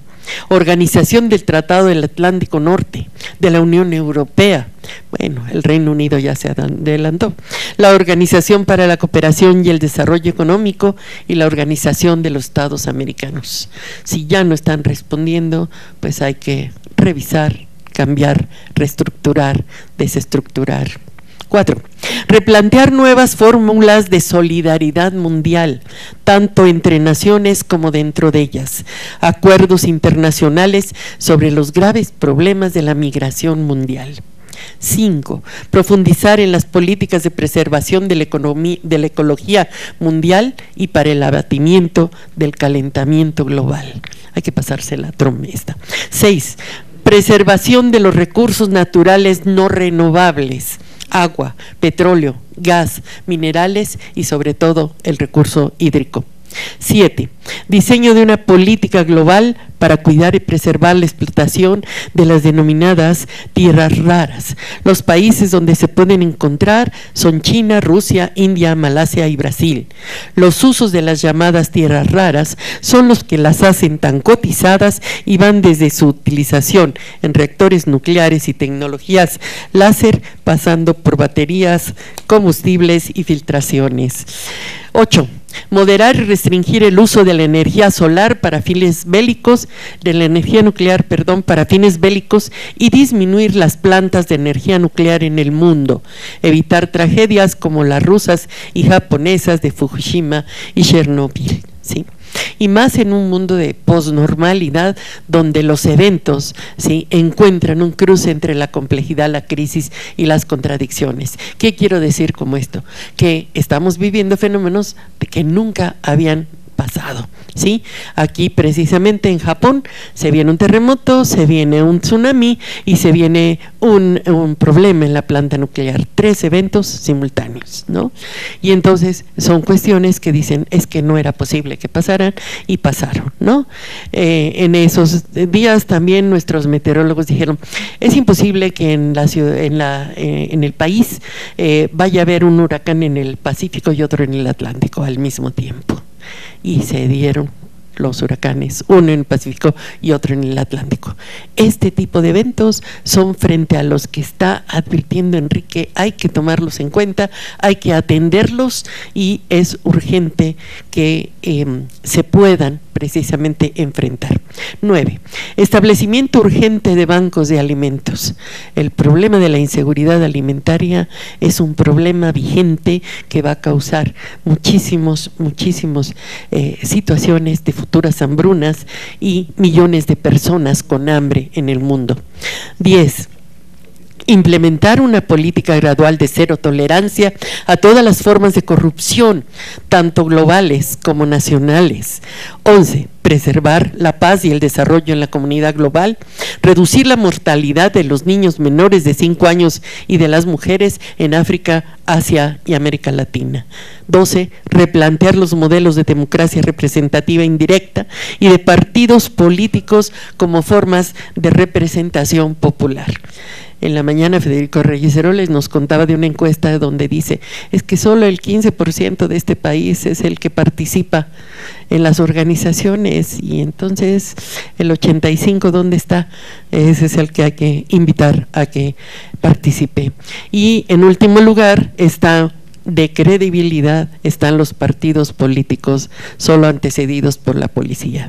Organización del Tratado del Atlántico Norte, de la Unión Europea, bueno, el Reino Unido ya se adelantó, la Organización para la Cooperación y el Desarrollo Económico y la Organización de los Estados Americanos. Si ya no están respondiendo, pues hay que revisar, cambiar, reestructurar, desestructurar. 4. Replantear nuevas fórmulas de solidaridad mundial, tanto entre naciones como dentro de ellas. Acuerdos internacionales sobre los graves problemas de la migración mundial. 5. Profundizar en las políticas de preservación de la ecología mundial y para el abatimiento del calentamiento global. Hay que pasarse la tromesta. 6. Preservación de los recursos naturales no renovables. Agua, petróleo, gas, minerales y sobre todo el recurso hídrico. 7. Diseño de una política global para cuidar y preservar la explotación de las denominadas tierras raras. Los países donde se pueden encontrar son China, Rusia, India, Malasia y Brasil. Los usos de las llamadas tierras raras son los que las hacen tan cotizadas y van desde su utilización en reactores nucleares y tecnologías láser, pasando por baterías, combustibles y filtraciones. 8. Moderar y restringir el uso de la energía solar para fines bélicos, de la energía nuclear, para fines bélicos y disminuir las plantas de energía nuclear en el mundo. Evitar tragedias como las rusas y japonesas de Fukushima y Chernobyl, ¿sí? Y más en un mundo de posnormalidad donde los eventos, ¿sí?, encuentran un cruce entre la complejidad, la crisis y las contradicciones. ¿Qué quiero decir con esto? Que estamos viviendo fenómenos que nunca habían pasado, ¿sí? Aquí precisamente en Japón se viene un terremoto, se viene un tsunami y se viene un problema en la planta nuclear, 3 eventos simultáneos, ¿no? Y entonces son cuestiones que dicen es que no era posible que pasaran y pasaron, ¿no? En esos días también nuestros meteorólogos dijeron es imposible que en la ciudad, en el país vaya a haber un huracán en el Pacífico y otro en el Atlántico al mismo tiempo. Y se dieron los huracanes, uno en el Pacífico y otro en el Atlántico. Este tipo de eventos son frente a los que está advirtiendo Enrique, hay que tomarlos en cuenta, hay que atenderlos y es urgente que se puedan precisamente enfrentar. 9. Establecimiento urgente de bancos de alimentos. El problema de la inseguridad alimentaria es un problema vigente que va a causar muchísimas situaciones de futuras hambrunas y millones de personas con hambre en el mundo. 10. Implementar una política gradual de cero tolerancia a todas las formas de corrupción, tanto globales como nacionales. 11. Preservar la paz y el desarrollo en la comunidad global, reducir la mortalidad de los niños menores de 5 años y de las mujeres en África, Asia y América Latina. 12. Replantear los modelos de democracia representativa indirecta y de partidos políticos como formas de representación popular. En la mañana Federico Reyes Heroles nos contaba de una encuesta donde dice es que solo el 15% de este país es el que participa en las organizaciones y entonces el 85% ¿dónde está? Ese es el que hay que invitar a que participe. Y en último lugar está de credibilidad están los partidos políticos solo antecedidos por la policía.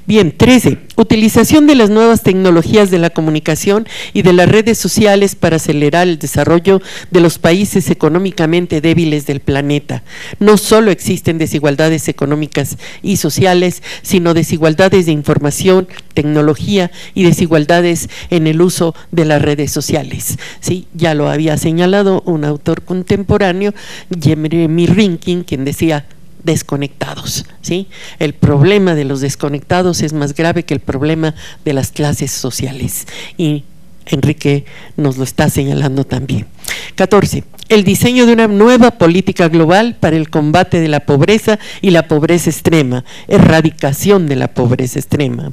Bien, 13. Utilización de las nuevas tecnologías de la comunicación y de las redes sociales para acelerar el desarrollo de los países económicamente débiles del planeta. No solo existen desigualdades económicas y sociales, sino desigualdades de información, tecnología y desigualdades en el uso de las redes sociales. Sí, ya lo había señalado un autor contemporáneo, Jeremy Rinkin, quien decía desconectados, ¿sí? El problema de los desconectados es más grave que el problema de las clases sociales y Enrique nos lo está señalando también. 14. El diseño de una nueva política global para el combate de la pobreza y la pobreza extrema, erradicación de la pobreza extrema.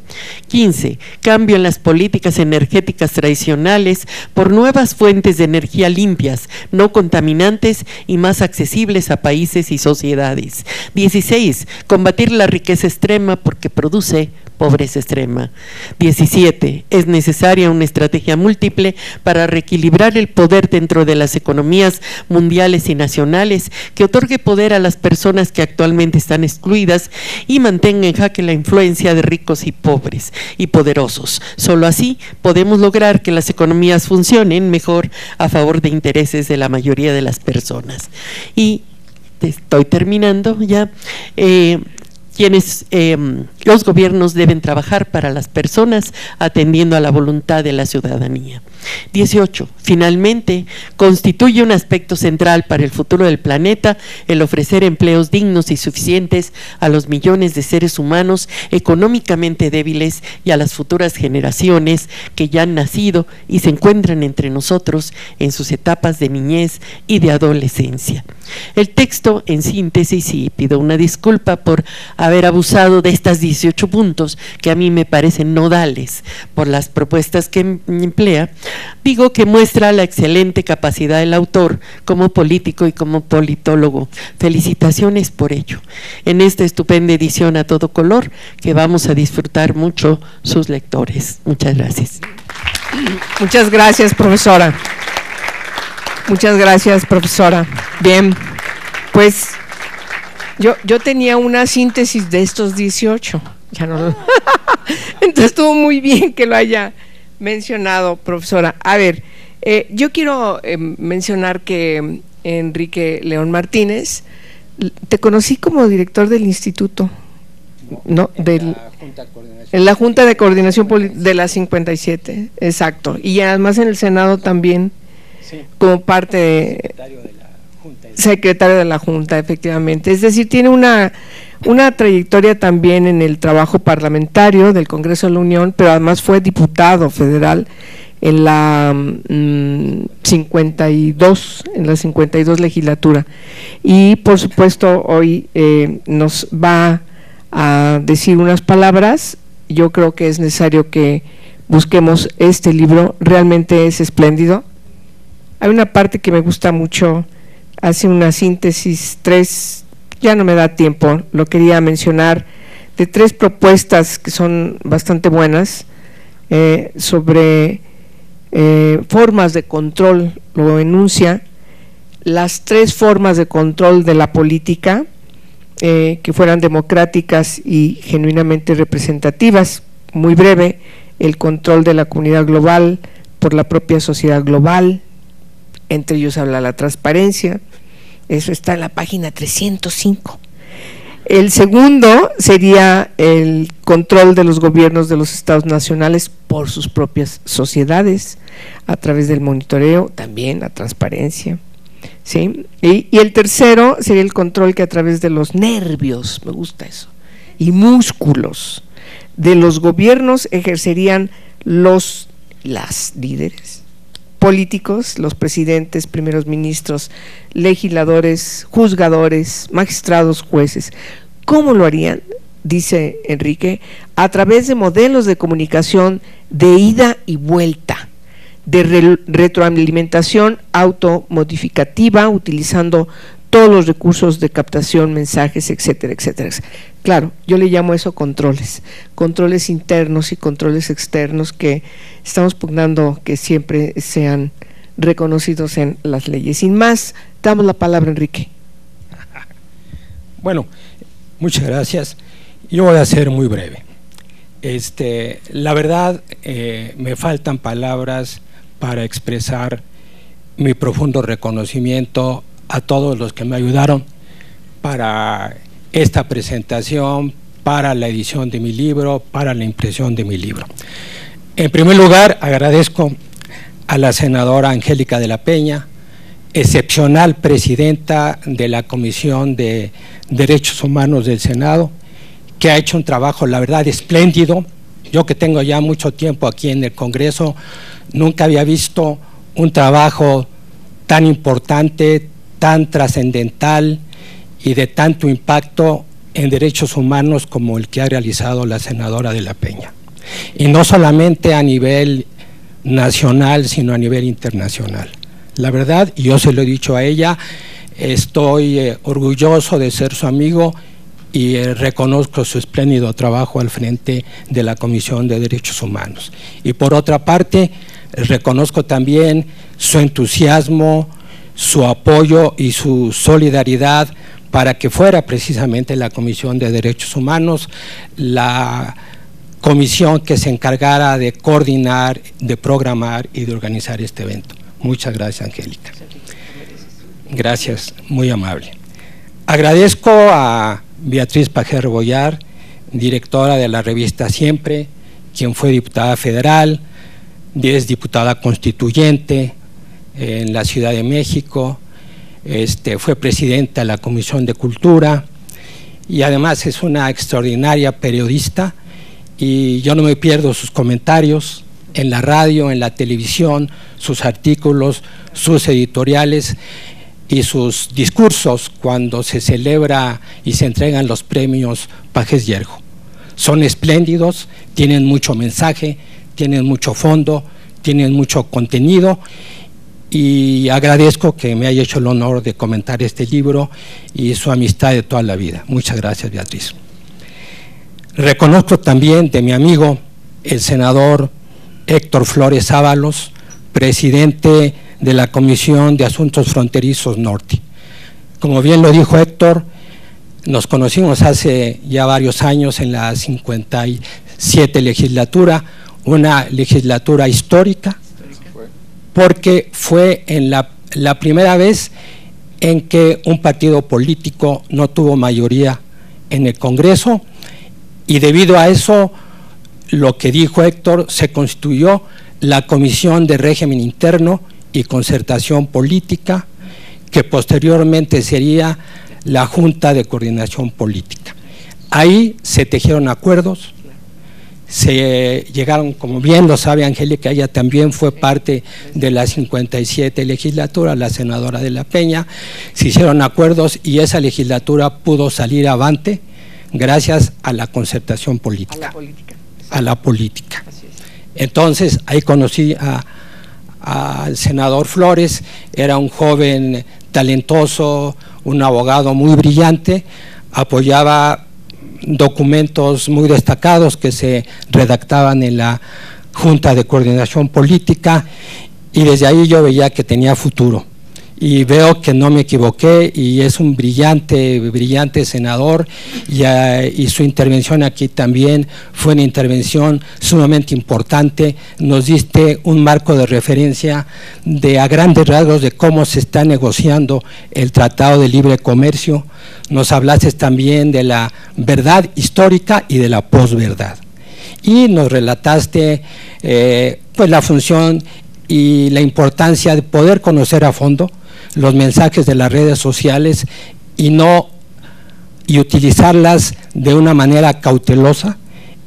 15. Cambio en las políticas energéticas tradicionales por nuevas fuentes de energía limpias, no contaminantes y más accesibles a países y sociedades. 16. Combatir la riqueza extrema porque produce pobreza extrema. 17. Es necesaria una estrategia múltiple para reequilibrar el poder dentro de las economías mundiales y nacionales, que otorgue poder a las personas que actualmente están excluidas y mantenga en jaque la influencia de ricos y pobres y poderosos. Solo así podemos lograr que las economías funcionen mejor a favor de intereses de la mayoría de las personas. Y estoy terminando ya. Los gobiernos deben trabajar para las personas atendiendo a la voluntad de la ciudadanía. 18. Finalmente, constituye un aspecto central para el futuro del planeta el ofrecer empleos dignos y suficientes a los millones de seres humanos económicamente débiles y a las futuras generaciones que ya han nacido y se encuentran entre nosotros en sus etapas de niñez y de adolescencia. El texto, en síntesis, y pido una disculpa por haber abusado de estas 18 puntos que a mí me parecen nodales por las propuestas que emplea, digo que muestra la excelente capacidad del autor como político y como politólogo. Felicitaciones por ello. En esta estupenda edición a todo color que vamos a disfrutar mucho sus lectores. Muchas gracias. Muchas gracias, profesora. Muchas gracias, profesora. Bien, pues yo tenía una síntesis de estos 18. Ya no. Entonces estuvo muy bien que lo haya mencionado, profesora. A ver, yo quiero mencionar que Enrique León Martínez, te conocí como director del instituto, ¿no? En la Junta de Coordinación de la 57, exacto. Y además en el Senado también, sí, como parte de secretario de la Junta, efectivamente. Es decir, tiene una trayectoria también en el trabajo parlamentario del Congreso de la Unión, pero además fue diputado federal en la 52 legislatura. Y por supuesto hoy nos va a decir unas palabras. Yo creo que es necesario que busquemos este libro, realmente es espléndido. Hay una parte que me gusta mucho, hace una síntesis, ya no me da tiempo, lo quería mencionar, de 3 propuestas que son bastante buenas sobre formas de control, lo enuncia, las 3 formas de control de la política que fueran democráticas y genuinamente representativas. Muy breve, el control de la comunidad global por la propia sociedad global, entre ellos habla la transparencia, eso está en la página 305. El segundo sería el control de los gobiernos de los estados nacionales por sus propias sociedades, a través del monitoreo, también la transparencia, ¿sí? Y el tercero sería el control que a través de los nervios, me gusta eso, y músculos de los gobiernos ejercerían las líderes políticos, los presidentes, primeros ministros, legisladores, juzgadores, magistrados, jueces. ¿Cómo lo harían? Dice Enrique, a través de modelos de comunicación de ida y vuelta, de retroalimentación automodificativa, utilizando todos los recursos de captación, mensajes, etcétera, etcétera. Claro, yo le llamo eso controles internos y controles externos que estamos pugnando que siempre sean reconocidos en las leyes. Sin más, damos la palabra a Enrique. Bueno, muchas gracias. Yo voy a ser muy breve. La verdad, me faltan palabras para expresar mi profundo reconocimiento a todos los que me ayudaron para esta presentación, para la edición de mi libro, para la impresión de mi libro. En primer lugar, agradezco a la senadora Angélica de la Peña, excepcional presidenta de la Comisión de Derechos Humanos del Senado, que ha hecho un trabajo, la verdad, espléndido, Yo que tengo ya mucho tiempo aquí en el Congreso, nunca había visto un trabajo tan importante, tan trascendental y de tanto impacto en derechos humanos como el que ha realizado la senadora de la Peña. Y no solamente a nivel nacional, sino a nivel internacional. La verdad, y yo se lo he dicho a ella, estoy orgulloso de ser su amigo y reconozco su espléndido trabajo al frente de la Comisión de Derechos Humanos. Y por otra parte, reconozco también su entusiasmo, su apoyo y su solidaridad para que fuera precisamente la Comisión de Derechos Humanos la comisión que se encargara de coordinar, de programar y de organizar este evento. Muchas gracias, Angélica. Gracias, muy amable. Agradezco a Beatriz Pajés Rebollar, directora de la revista Siempre, quien fue diputada federal, es diputada constituyente en la Ciudad de México, fue presidenta de la Comisión de Cultura y además es una extraordinaria periodista, y yo no me pierdo sus comentarios en la radio, en la televisión, sus artículos, sus editoriales y sus discursos cuando se celebra y se entregan los premios Pajés Yergo. Son espléndidos, tienen mucho mensaje, tienen mucho fondo, tienen mucho contenido, y agradezco que me haya hecho el honor de comentar este libro y su amistad de toda la vida. Muchas gracias, Beatriz. Reconozco también de mi amigo, el senador Héctor Flores Ábalos, presidente de la Comisión de Asuntos Fronterizos Norte. Como bien lo dijo Héctor, nos conocimos hace ya varios años en la 57 legislatura, una legislatura histórica, porque fue en la primera vez en que un partido político no tuvo mayoría en el Congreso, y debido a eso, lo que dijo Héctor, se constituyó la Comisión de Régimen Interno y Concertación Política, que posteriormente sería la Junta de Coordinación Política. Ahí se tejieron acuerdos, se llegaron, como bien lo sabe Angélica, ella también fue parte de la 57 legislatura, la senadora de la Peña, se hicieron acuerdos y esa legislatura pudo salir avante gracias a la concertación política. A la política. Entonces, ahí conocí al senador Flores, era un joven talentoso, un abogado muy brillante, apoyaba documentos muy destacados que se redactaban en la Junta de Coordinación Política, y desde ahí yo veía que tenía futuro. Y veo que no me equivoqué, y es un brillante senador, y su intervención aquí también fue una intervención sumamente importante. Nos diste un marco de referencia a grandes rasgos de cómo se está negociando el Tratado de Libre Comercio. Nos hablaste también de la verdad histórica y de la posverdad. Y nos relataste pues la función y la importancia de poder conocer a fondo los mensajes de las redes sociales y utilizarlas de una manera cautelosa,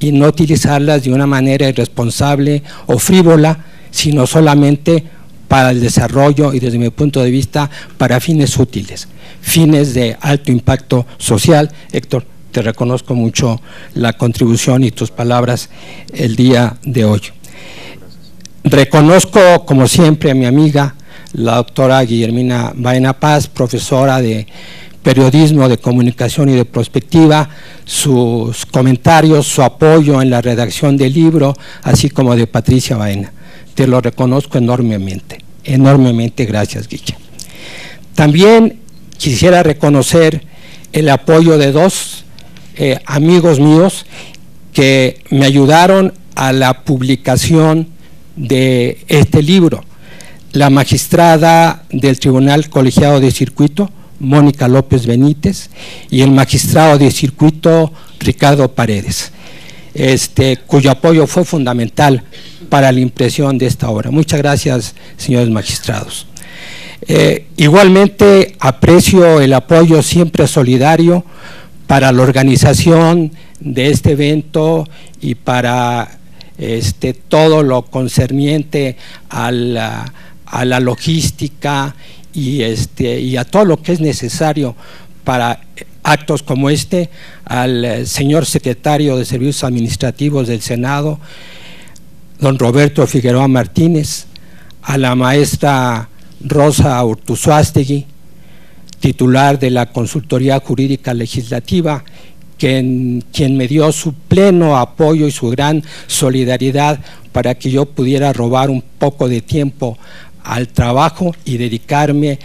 y no utilizarlas de una manera irresponsable o frívola, sino solamente para el desarrollo y, desde mi punto de vista, para fines útiles, fines de alto impacto social. Héctor, te reconozco mucho la contribución y tus palabras el día de hoy. Reconozco, como siempre, a mi amiga, la doctora Guillermina Baena Paz, profesora de periodismo, de comunicación y de prospectiva, sus comentarios, su apoyo en la redacción del libro, así como de Patricia Baena. Te lo reconozco enormemente, gracias, Guille. También quisiera reconocer el apoyo de dos amigos míos que me ayudaron a la publicación de este libro: la magistrada del Tribunal Colegiado de Circuito, Mónica López Benítez, y el magistrado de circuito, Ricardo Paredes, cuyo apoyo fue fundamental para la impresión de esta obra. Muchas gracias, señores magistrados. Igualmente aprecio el apoyo siempre solidario para la organización de este evento y para todo lo concerniente a la logística y a todo lo que es necesario para actos como este, al señor secretario de Servicios Administrativos del Senado, don Roberto Figueroa Martínez, a la maestra Rosa Urtuzuastegui, titular de la Consultoría Jurídica Legislativa, quien me dio su pleno apoyo y su gran solidaridad para que yo pudiera robar un poco de tiempo al trabajo y dedicarme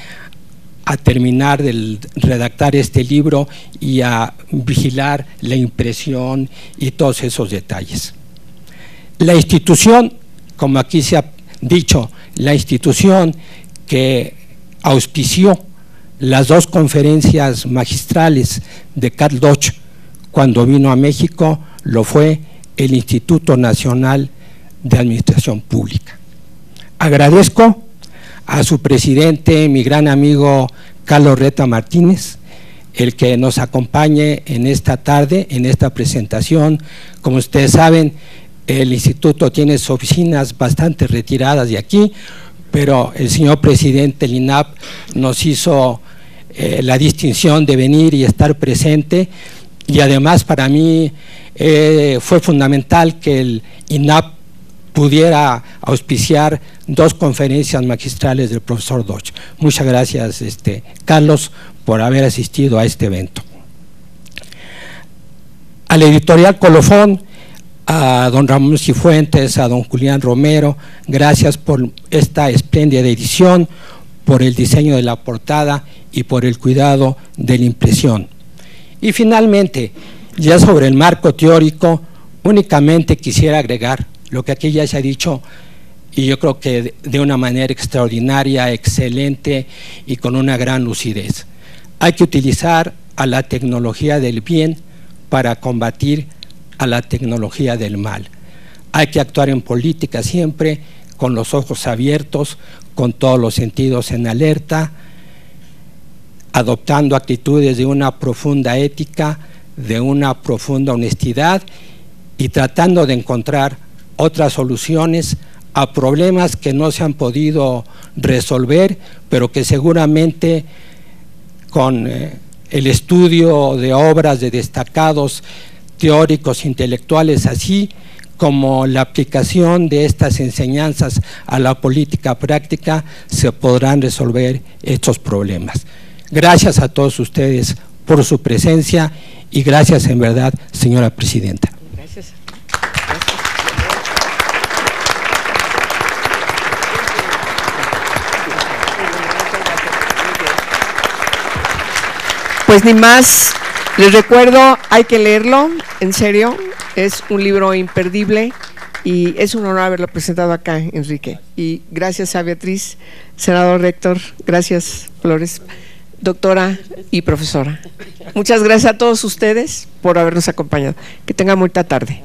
a terminar de redactar este libro y a vigilar la impresión y todos esos detalles. La institución, como aquí se ha dicho, la institución que auspició las dos conferencias magistrales de Karl Deutsch cuando vino a México, lo fue el Instituto Nacional de Administración Pública. Agradezco a su presidente, mi gran amigo Carlos Reta Martínez, el que nos acompañe en esta tarde, en esta presentación. Como ustedes saben, el instituto tiene sus oficinas bastante retiradas de aquí, pero el señor presidente del INAP nos hizo la distinción de venir y estar presente, y además para mí fue fundamental que el INAP pudiera auspiciar dos conferencias magistrales del profesor Deutsch. Muchas gracias, Carlos, por haber asistido a este evento. A la editorial Colofón, a don Ramón Cifuentes, a don Julián Romero, gracias por esta espléndida edición, por el diseño de la portada y por el cuidado de la impresión. Y finalmente, ya sobre el marco teórico, únicamente quisiera agregar lo que aquí ya se ha dicho, y yo creo que de una manera extraordinaria, excelente y con una gran lucidez. Hay que utilizar a la tecnología del bien para combatir a la tecnología del mal. Hay que actuar en política siempre con los ojos abiertos, con todos los sentidos en alerta, adoptando actitudes de una profunda ética, de una profunda honestidad y tratando de encontrar otras soluciones a problemas que no se han podido resolver, pero que seguramente con el estudio de obras de destacados teóricos intelectuales, así como la aplicación de estas enseñanzas a la política práctica, se podrán resolver estos problemas. Gracias a todos ustedes por su presencia y gracias en verdad, señora presidenta. Gracias. Pues ni más, les recuerdo, hay que leerlo, en serio, es un libro imperdible y es un honor haberlo presentado acá, Enrique. Y gracias a Beatriz, senador rector, gracias Flores, doctora y profesora. Muchas gracias a todos ustedes por habernos acompañado. Que tengan muy buena tarde.